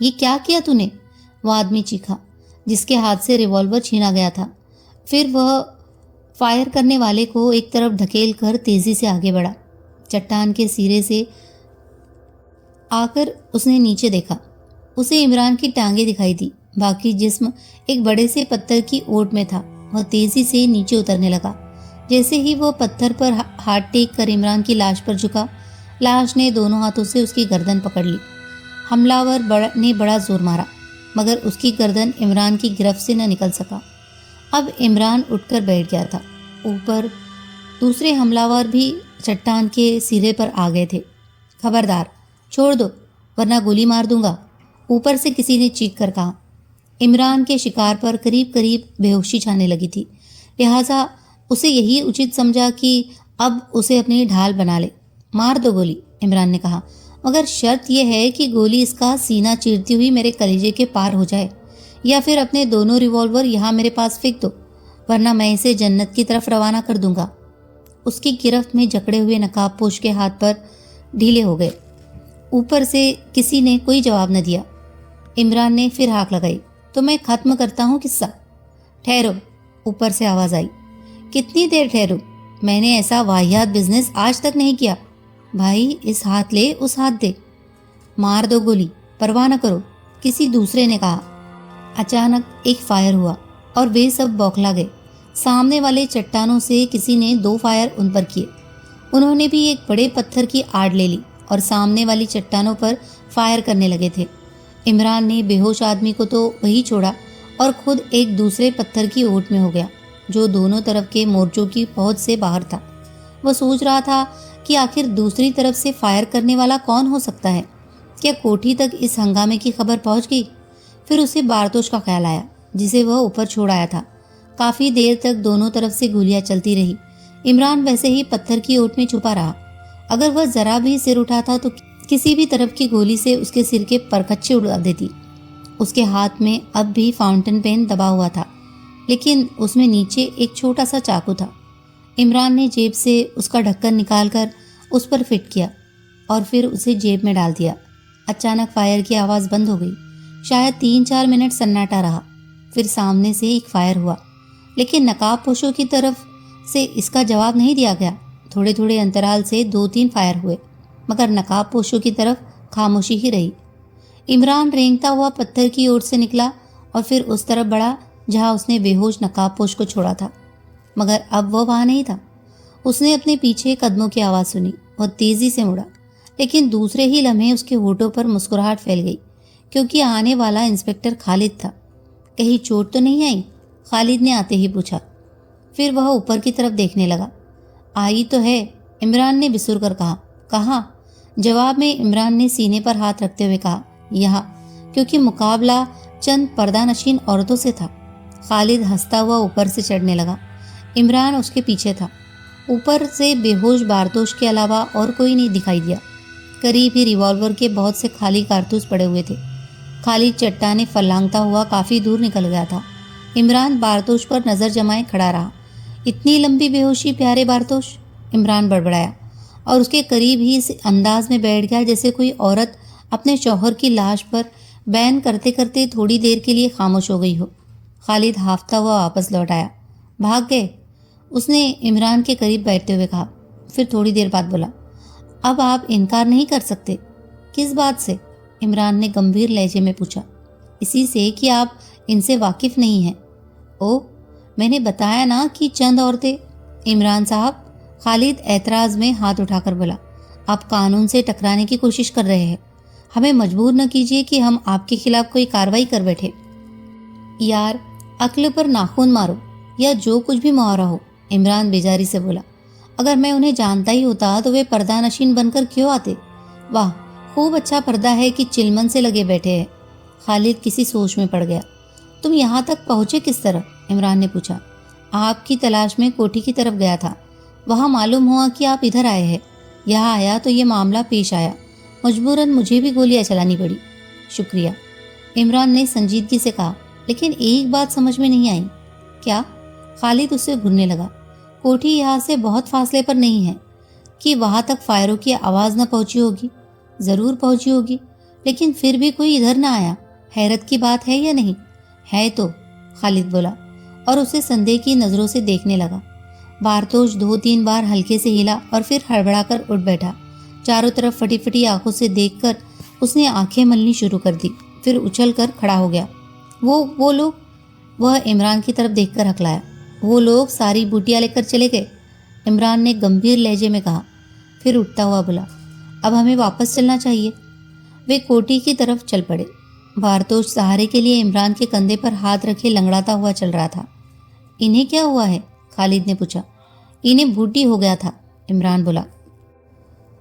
یہ کیا کیا تو نے؟ وہ آدمی چیخا جس کے ہاتھ سے ریوالور چھینا گیا تھا۔ پھر وہ فائر کرنے والے کو ایک طرف دھکیل کر تیزی سے آگے بڑھا۔ چٹان کے سرے سے آ کر اس نے نیچے دیکھا۔ اسے عمران کی ٹانگیں دکھائی دی، باقی جسم ایک بڑے سے پتھر کی اوٹ میں تھا۔ وہ تیزی سے نیچے اترنے لگا۔ جیسے ہی وہ پتھر پر ہاتھ ٹیک کر عمران کی لاش پر جھکا، لاش نے دونوں ہاتھوں سے اس کی گردن پکڑ لی۔ حملہ ور نے بڑا زور مارا، مگر اس کی گردن عمران کی گرفت سے نہ نکل سکا۔ اب عمران اٹھ کر بیٹھ گیا تھا۔ اوپر دوسرے حملہ ور بھی چٹان کے سرے پر آ گئے تھے۔ خبردار، چھوڑ دو ورنہ گولی مار دوں گا، اوپر سے کسی نے چیخ کر کہا۔ عمران کے شکار پر قریب قریب بے ہوشی چھانے لگی تھی، لہٰذا اسے یہی اچت سمجھا کہ اب اسے اپنی ڈھال بنا لے۔ مار دو گولی، عمران نے کہا، مگر شرط یہ ہے کہ گولی اس کا سینہ چیرتی ہوئی میرے کلیجے کے پار ہو جائے، یا پھر اپنے دونوں ریوالور یہاں میرے پاس پھینک دو، ورنہ میں اسے جنت کی طرف روانہ کر دوں گا۔ اس کی گرفت میں جکڑے ہوئے نقاب پوش کے ہاتھ پر ڈھیلے ہو گئے۔ اوپر سے کسی نے کوئی جواب نہ دیا۔ عمران نے پھر ہاک لگائی، تو میں ختم کرتا ہوں قصہ۔ ٹھہرو، اوپر سے آواز آئی۔ کتنی دیر ٹھہرو؟ میں نے ایسا واہیات بزنس آج تک نہیں کیا۔ بھائی، اس ہاتھ لے اس ہاتھ دے۔ مار دو گولی، پرواہ نہ کرو، کسی دوسرے نے کہا۔ اچانک ایک فائر ہوا اور وہ سب بوکھلا گئے۔ سامنے والے چٹانوں سے کسی نے 2 فائر ان پر کیے۔ انہوں نے بھی ایک بڑے پتھر کی آڑ لے لی اور سامنے والی چٹانوں پر فائر کرنے لگے تھے۔ عمران نے بے ہوش آدمی کو تو وہی چھوڑا اور خود ایک دوسرے پتھر کی اوٹ میں ہو گیا جو دونوں طرف کے مورچوں کی پہنچ سے باہر تھا۔ وہ سوچ رہا تھا کہ آخر دوسری طرف سے فائر کرنے والا کون ہو سکتا ہے؟ کیا کوٹھی تک اس ہنگامے کی خبر پہنچ گئی؟ پھر اسے بارتوش کا خیال آیا جسے وہ اوپر چھوڑ آیا تھا۔ کافی دیر تک دونوں طرف سے گولیاں چلتی رہی۔ عمران ویسے ہی پتھر کی اوٹ میں چھپا رہا۔ اگر وہ ذرا بھی سر اٹھاتا تو کسی بھی طرف کی گولی سے اس کے سر کے پرکچے اڑا دیتی۔ اس کے ہاتھ میں اب بھی فاؤنٹین پین دبا ہوا تھا، لیکن اس میں نیچے ایک چھوٹا سا چاقو تھا۔ عمران نے جیب سے اس کا ڈھکن نکال کر اس پر فٹ کیا اور پھر اسے جیب میں ڈال دیا۔ اچانک فائر کی آواز بند ہو گئی۔ شاید 3-4 منٹ سناٹا رہا، پھر سامنے سے ایک فائر ہوا، لیکن نقاب پوشوں کی طرف سے اس کا جواب نہیں دیا گیا۔ تھوڑے تھوڑے انترال سے 2-3 فائر ہوئے، مگر نقاب پوشوں کی طرف خاموشی ہی رہی۔ عمران رینگتا ہوا پتھر کی اوٹ سے نکلا اور پھر اس طرف بڑھا جہاں اس نے بے ہوش نقاب پوش کو چھوڑا تھا، مگر اب وہ وہاں نہیں تھا۔ اس نے اپنے پیچھے قدموں کی آواز سنی۔ وہ تیزی سے مڑا، لیکن دوسرے ہی لمحے اس کے ہونٹوں پر مسکراہٹ پھیل گئی، کیونکہ آنے والا انسپکٹر خالد تھا۔ کہیں چوٹ تو نہیں آئی؟ خالد نے آتے ہی پوچھا۔ پھر وہ اوپر کی طرف دیکھنے لگا۔ آئی تو ہے، عمران نے بسر کر کہا۔ کہاں؟ جواب میں عمران نے سینے پر ہاتھ رکھتے ہوئے کہا، یہاں، کیونکہ مقابلہ چند پردہ نشین عورتوں سے تھا۔ خالد ہنستا ہوا اوپر سے چڑھنے لگا۔ عمران اس کے پیچھے تھا۔ اوپر سے بے ہوش بارتوش کے علاوہ اور کوئی نہیں دکھائی دیا۔ قریب ہی ریوالور کے بہت سے خالی کارتوس پڑے ہوئے تھے۔ خالد چٹانیں پھلانگتا ہوا کافی دور نکل گیا تھا۔ عمران بارتوش پر نظر جمائے کھڑا رہا۔ اتنی لمبی بے ہوشی پیارے بارتوش؟ عمران بڑبڑایا اور اس کے قریب ہی اس انداز میں بیٹھ گیا جیسے کوئی عورت اپنے شوہر کی لاش پر بیان کرتے کرتے تھوڑی دیر کے لیے خاموش ہو گئی ہو۔ خالد ہافتا ہوا واپس لوٹ آیا۔ بھاگ گئے؟ اس نے عمران کے قریب بیٹھتے ہوئے کہا، پھر تھوڑی دیر بعد بولا، اب آپ انکار نہیں کر سکتے۔ کس بات سے؟ عمران نے گمبھیر لہجے میں پوچھا۔ اسی سے کہ آپ ان سے واقف نہیں ہیں۔ او، میں نے بتایا نا کہ چند عورتیں۔ عمران صاحب، خالد اعتراض میں ہاتھ اٹھا کر بولا، آپ قانون سے ٹکرانے کی کوشش کر رہے ہیں۔ ہمیں مجبور نہ کیجیے کہ ہم آپ کے خلاف کوئی کارروائی کر بیٹھے۔ یار، عقل پر ناخن مارو یا جو کچھ بھی محاورہ ہو، عمران بیزاری سے بولا۔ اگر میں انہیں جانتا ہی ہوتا تو وہ پردہ نشین بن کر کیوں آتے؟ واہ، خوب اچھا پردہ ہے کہ چلمن سے لگے بیٹھے ہیں۔ خالد کسی سوچ میں پڑ گیا۔ تم یہاں تک پہنچے کس طرح؟ عمران نے پوچھا۔ آپ کی تلاش میں کوٹھی کی طرف گیا تھا، وہاں معلوم ہوا کہ آپ ادھر آئے ہیں۔ یہاں آیا تو یہ معاملہ پیش آیا، مجبوراً مجھے بھی گولیاں چلانی پڑی۔ شکریہ، عمران نے سنجیدگی سے کہا، لیکن ایک بات سمجھ میں نہیں آئی۔ کیا؟ خالد اس سے گھرنے لگا۔ کوٹھی یہاں سے بہت فاصلے پر نہیں ہے کہ وہاں تک فائروں کی آواز نہ پہنچی ہوگی؟ ضرور پہنچی ہوگی، لیکن پھر بھی کوئی ادھر نہ آیا. حیرت کی بات ہے یا نہیں؟ ہے تو، خالد بولا اور اسے سندے کی نظروں سے دیکھنے لگا. بارتوش 2-3 بار ہلکے سے ہلا اور پھر ہڑبڑا کر اٹھ بیٹھا. چاروں طرف پھٹی پھٹی آنکھوں سے دیکھ کر اس نے آنکھیں ملنی شروع کر دی. پھر اچھل کر کھڑا ہو گیا. وہ لوگ، وہ عمران کی طرف دیکھ کر ہکلایا. وہ لوگ ساری بوٹیاں لے کر چلے گئے، عمران نے گمبھیر لہجے میں کہا. پھر اٹھتا ہوا بولا، اب ہمیں واپس چلنا چاہیے. وہ کوٹھی کی طرف چل پڑے. بارتوش سہارے کے لیے عمران کے کندھے پر ہاتھ رکھے لنگڑاتا ہوا چل رہا تھا. انہیں کیا ہوا ہے؟ خالد نے پوچھا. انہیں بھوٹی ہو گیا تھا، عمران بولا.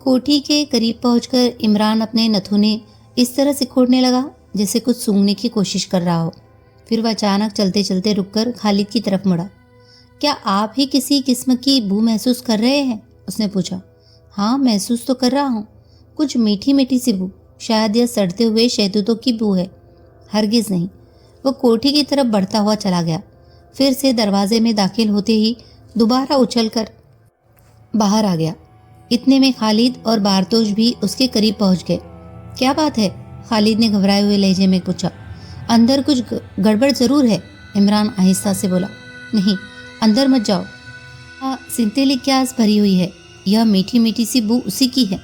کوٹھی کے قریب پہنچ کر عمران اپنے نتھونے اس طرح سے کھوڑنے لگا جیسے کچھ سونگھنے کی کوشش کر رہا ہو. پھر وہ اچانک چلتے چلتے رک کر خالد کی طرف مڑا. کیا آپ ہی کسی قسم کی بو محسوس کر رہے ہیں؟ اس نے پوچھا. ہاں، محسوس تو کر رہا ہوں. کچھ میٹھی میٹھی سی بو. شاید یہ سڑتے ہوئے شہتوتوں کی بو ہے. ہرگز نہیں. وہ کوٹھی کی طرف بڑھتا ہوا چلا گیا. پھر سے دروازے میں داخل ہوتے ہی دوبارہ اچھل کر باہر آ گیا. اتنے میں خالد اور بارتوش بھی اس کے قریب پہنچ گئے. کیا بات ہے؟ خالد نے گھبرائے ہوئے لہجے میں پوچھا. اندر کچھ گڑبڑ ضرور ہے، عمران آہستہ سے بولا. نہیں، اندر مت جاؤ. سنتھیلک گیس بھری ہوئی ہے. یہ میٹھی میٹھی سی بو اسی کی ہے.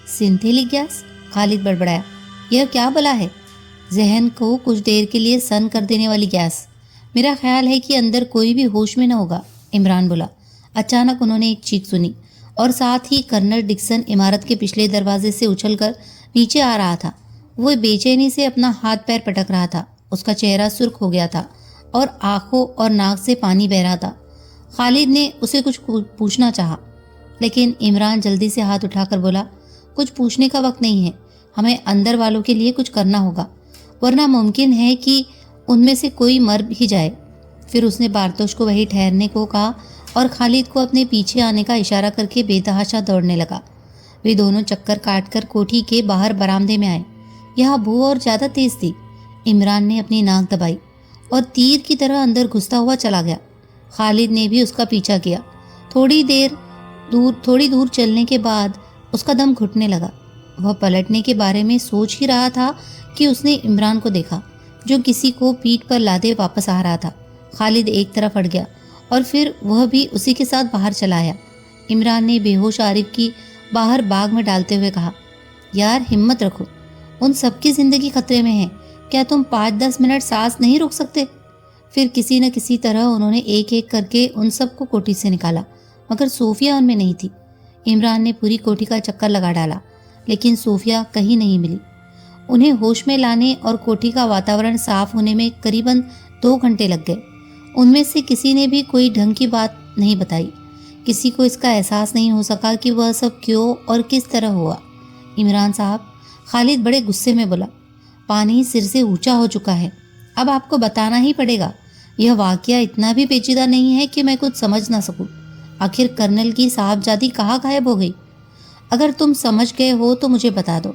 سنتھیلک گیس؟ خالد بڑبڑایا. یہ کیا بلا ہے؟ ذہن کو کچھ دیر کے لیے سن کر دینے والی گیس. میرا خیال ہے کہ اندر کوئی بھی ہوش میں نہ ہوگا، عمران بولا. اچانک انہوں نے ایک چیخ سنی اور ساتھ ہی کرنل ڈکسن عمارت کے پچھلے دروازے سے اچھل کر نیچے آ رہا تھا. وہ بے چینی سے اپنا ہاتھ پیر پٹک رہا تھا. اس کا چہرہ سرخ ہو گیا تھا اور آنکھوں اور ناک سے پانی بہہ رہا تھا. خالد نے اسے کچھ پوچھنا چاہا لیکن عمران جلدی سے ہاتھ اٹھا کر بولا. کچھ پوچھنے کا وقت نہیں ہے. ہمیں اندر والوں کے لیے کچھ کرنا ہوگا ورنہ ممکن ہے کہ ان میں سے کوئی مر ہی جائے. پھر اس نے بارتوش کو وہی ٹھہرنے کو کہا اور خالد کو اپنے پیچھے آنے کا اشارہ کر کے بے تحاشا دوڑنے لگا. وہ دونوں چکر کاٹ کر کوٹھی کے باہر برآمدے میں آئے. یہاں بو اور زیادہ تیز تھی. عمران نے اپنی ناک دبائی اور تیر کی طرح اندر گھستا ہوا چلا گیا. خالد نے بھی اس کا پیچھا کیا. تھوڑی دور چلنے کے بعد اس کا دم گھٹنے لگا. وہ پلٹنے کے بارے میں سوچ ہی رہا تھا کہ اس نے عمران کو دیکھا جو کسی کو پیٹھ پر لادے واپس آ رہا تھا. خالد ایک طرف ہٹ گیا اور پھر وہ بھی اسی کے ساتھ باہر چلا آیا. عمران نے بے ہوش عارف کی باہر باغ میں ڈالتے ہوئے کہا. یار ہمت رکھو، ان سب کی زندگی خطرے میں ہے. کیا تم 5-10 منٹ سانس نہیں روک سکتے؟ پھر کسی نہ کسی طرح انہوں نے ایک ایک کر کے ان سب کو کوٹھی سے نکالا مگر صوفیہ ان میں نہیں تھی. عمران نے پوری کوٹھی کا چکر لگا ڈالا لیکن صوفیہ کہیں نہیں ملی. انہیں ہوش میں لانے اور کوٹھی کا واتاورن صاف ہونے میں قریباً 2 گھنٹے لگ گئے. ان میں سے کسی نے بھی کوئی ڈھنگ کی بات نہیں بتائی. کسی کو اس کا احساس نہیں ہو سکا کہ وہ سب کیوں اور کس طرح ہوا. عمران صاحب، خالد بڑے غصے میں بولا، پانی سر سے اونچا ہو چکا ہے. اب آپ کو بتانا ہی پڑے گا. یہ واقعہ اتنا بھی پیچیدہ نہیں ہے کہ میں کچھ سمجھ نہ سکوں. آخر کرنل کی صاحبزادی کہاں غائب ہو گئی؟ اگر تم سمجھ گئے ہو تو مجھے بتا دو.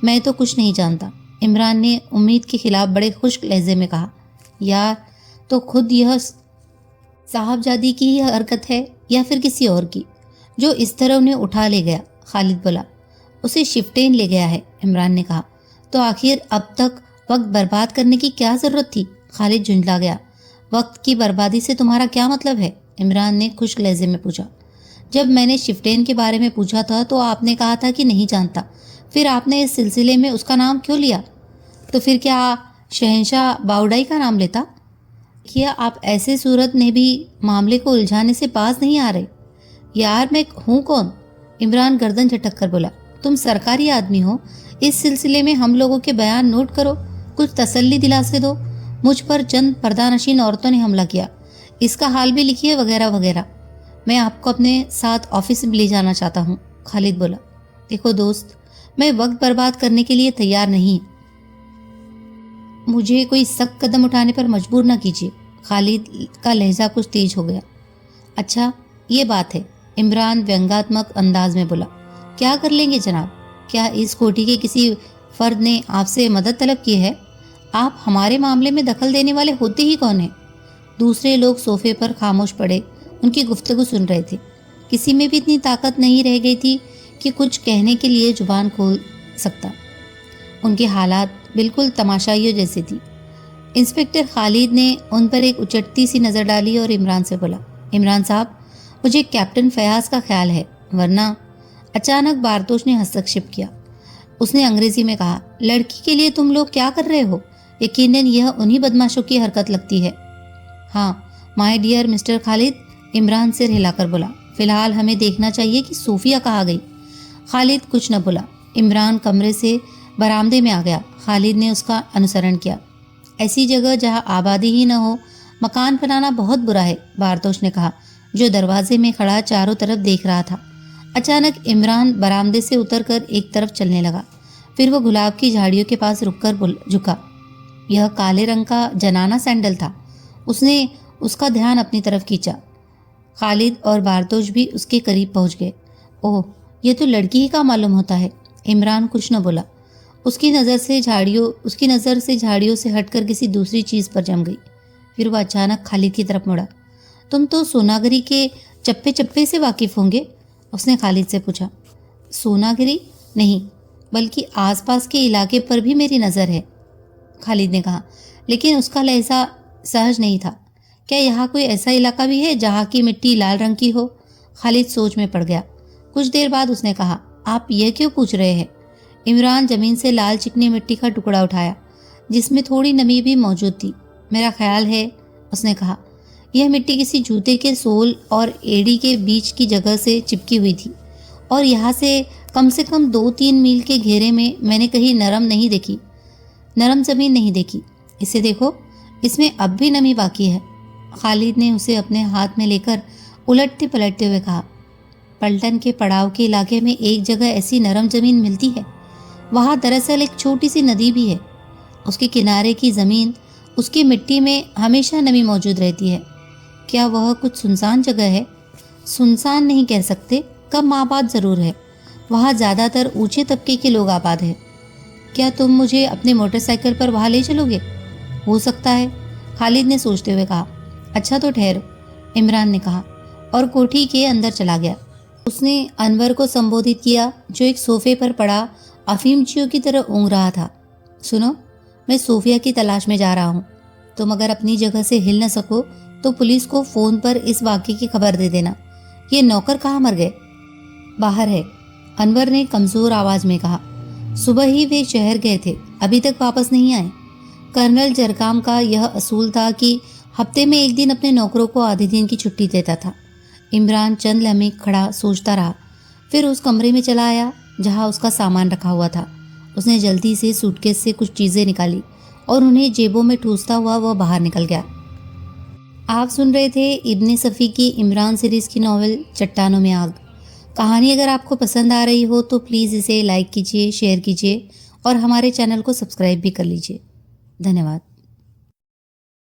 میں تو کچھ نہیں جانتا، عمران نے امید کے خلاف بڑے خشک لہجے میں کہا. یار تو خود یہ صاحبزادی کی ہی حرکت ہے یا پھر کسی اور کی جو اس طرح انہیں اٹھا لے گیا؟ خالد بولا. اسے شفٹین لے گیا ہے، عمران نے کہا. تو آخر اب تک وقت برباد کرنے کی کیا ضرورت تھی؟ خالد جھنجلا گیا. وقت کی بربادی سے تمہارا کیا مطلب ہے؟ عمران نے خشک لہجے میں پوچھا. جب میں نے شفٹین کے بارے میں پوچھا تھا تو آپ نے کہا تھا کہ نہیں جانتا. پھر آپ نے اس سلسلے میں اس کا نام کیوں لیا؟ تو پھر کیا شہنشاہ باؤڈائی کا نام لیتا؟ کیا آپ ایسے صورت میں بھی معاملے کو الجھانے سے باز نہیں آ رہے؟ یار میں ہوں کون؟ عمران گردن جھٹک کر بولا. تم سرکاری آدمی ہو. اس سلسلے میں ہم لوگوں کے بیان نوٹ کرو، کچھ تسلی دلاسے دو. مجھ پر چند پردہ نشین عورتوں نے حملہ کیا، اس کا حال بھی لکھیے وغیرہ وغیرہ. میں آپ کو اپنے ساتھ آفس میں لے جانا چاہتا ہوں. خالد بولا. دیکھو دوست، میں وقت برباد کرنے کے لیے تیار نہیں. مجھے کوئی سخت قدم اٹھانے پر مجبور نہ کیجیے. خالد کا لہجہ کچھ تیز ہو گیا. اچھا یہ بات ہے، عمران ویانگاتمک انداز میں بولا. کیا کر لیں گے جناب؟ کیا اس کوٹھی کے کسی فرد نے آپ سے مدد طلب کی ہے؟ آپ ہمارے معاملے میں دخل دینے والے ہوتے ہی کون ہیں؟ دوسرے لوگ صوفے پر خاموش پڑے ان کی گفتگو سن رہے تھے. کسی میں بھی اتنی طاقت نہیں رہ گئی تھی کہ کچھ کہنے کے لیے زبان کھول سکتا. ان کی حالات بالکل تماشائیوں جیسی تھی۔ انسپکٹر خالد نے ان پر ایک اچٹتی سی نظر ڈالی اور عمران سے بولا، عمران صاحب، مجھے کیپٹن فیاض کا خیال ہے، ورنہ۔ اچانک بارتوش نے ہستکشیپ کیا۔ اس نے انگریزی میں کہا، لڑکی کے لیے تم لوگ کیا کر رہے ہو؟ یقیناً یہ انہی بدماشوں کی حرکت لگتی ہے۔ ہاں مائی ڈیئر مسٹر خالد، عمران سر ہلا کر بولا، فی الحال ہمیں دیکھنا چاہیے کہ صوفیہ کہاں گئی۔ خالد کچھ نہ بولا۔ عمران کمرے سے برآمدے میں آ گیا۔ خالد نے اس کا انوسرن کیا۔ ایسی جگہ جہاں آبادی ہی نہ ہو مکان بنانا بہت برا ہے، بارتوش نے کہا، جو دروازے میں کھڑا چاروں طرف دیکھ رہا تھا۔ اچانک عمران برآمدے سے اتر کر ایک طرف چلنے لگا، پھر وہ گلاب کی جھاڑیوں کے پاس رک کر جھکا۔ یہ کالے رنگ کا جنانہ سینڈل تھا۔ اس نے اس کا دھیان اپنی طرف کھینچا۔ خالد اور بارتوش بھی اس کے قریب پہنچ گئے۔ اوہ، یہ تو لڑکی ہی کا معلوم ہوتا ہے۔ عمران کچھ نہ بولا۔ اس کی نظر سے جھاڑیوں سے ہٹ کر کسی دوسری چیز پر جم گئی۔ پھر وہ اچانک خالد کی طرف مڑا۔ تم تو سوناگری کے چپے چپے سے واقف ہوں گے؟ اس نے خالد سے پوچھا۔ سوناگری نہیں، بلکہ آس پاس کے علاقے پر بھی میری نظر ہے، خالد نے کہا، لیکن اس کا لہجہ سہج نہیں تھا۔ کیا یہاں کوئی ایسا علاقہ بھی ہے جہاں کی مٹی لال رنگ کی ہو؟ خالد سوچ میں پڑ گیا۔ کچھ دیر بعد اس نے کہا، آپ یہ کیوں پوچھ رہے ہیں؟ عمران زمین سے لال چکنی مٹی کا ٹکڑا اٹھایا جس میں تھوڑی نمی بھی موجود تھی۔ میرا خیال ہے، اس نے کہا، یہ مٹی کسی جوتے کے سول اور ایڑی کے بیچ کی جگہ سے چپکی ہوئی تھی، اور یہاں سے کم 2-3 میل کے گھیرے میں میں نے کہیں نرم زمین نہیں دیکھی۔ اسے دیکھو، اس میں اب بھی نمی باقی ہے۔ خالد نے اسے اپنے ہاتھ میں لے کر الٹتے پلٹتے ہوئے کہا، پلٹن کے پڑاؤ کے علاقے میں ایک جگہ ایسی نرم زمین ملتی ہے۔ وہاں دراصل ایک چھوٹی سی ندی بھی ہے۔ اس کے کنارے کی زمین، اس کی مٹی میں ہمیشہ نمی موجود رہتی ہے۔ کیا وہ کچھ سنسان جگہ ہے؟ سنسان نہیں کہہ سکتے، کم آباد ضرور ہے۔ وہاں زیادہ تر اونچے طبقے کے لوگ آباد ہیں۔ کیا تم مجھے اپنے موٹر سائیکل پر وہاں لے چلو گے؟ ہو سکتا ہے، خالد نے سوچتے ہوئے کہا۔ اچھا تو ٹھہرو، عمران نے کہا، اور کوٹھی کے اندر چلا گیا۔ اس نے انور کو سمبودھت کیا جو ایک صوفے پر پڑا افیمچیوں کی طرح اونگ رہا تھا۔ سنو، میں صوفیہ کی تلاش میں جا رہا ہوں۔ تم اگر اپنی جگہ سے ہل نہ سکو تو پولیس کو فون پر اس واقعے کی خبر دے دینا۔ یہ نوکر کہاں مر گئے؟ باہر ہے، انور نے کمزور آواز میں کہا۔ صبح ہی وہ شہر گئے تھے، ابھی تک واپس نہیں آئے۔ کرنل جرکام کا یہ اصول تھا کہ ہفتے میں ایک دن اپنے نوکروں کو آدھے دن کی چھٹی دیتا تھا۔ عمران چند لمحے کھڑا سوچتا رہا، پھر اس کمرے میں چلا آیا جہاں اس کا سامان رکھا ہوا تھا۔ اس نے جلدی سے سوٹ کیس سے کچھ چیزیں نکالی اور انہیں جیبوں میں ٹھوستا ہوا وہ باہر نکل گیا۔ آپ سن رہے تھے ابن صفی کی عمران سیریز کی ناول چٹانوں میں آگ۔ کہانی اگر آپ کو پسند آ رہی ہو تو پلیز اسے لائک کیجیے، شیئر کیجیے اور ہمارے چینل کو سبسکرائب بھی کر لیجیے۔ دھنیہ واد۔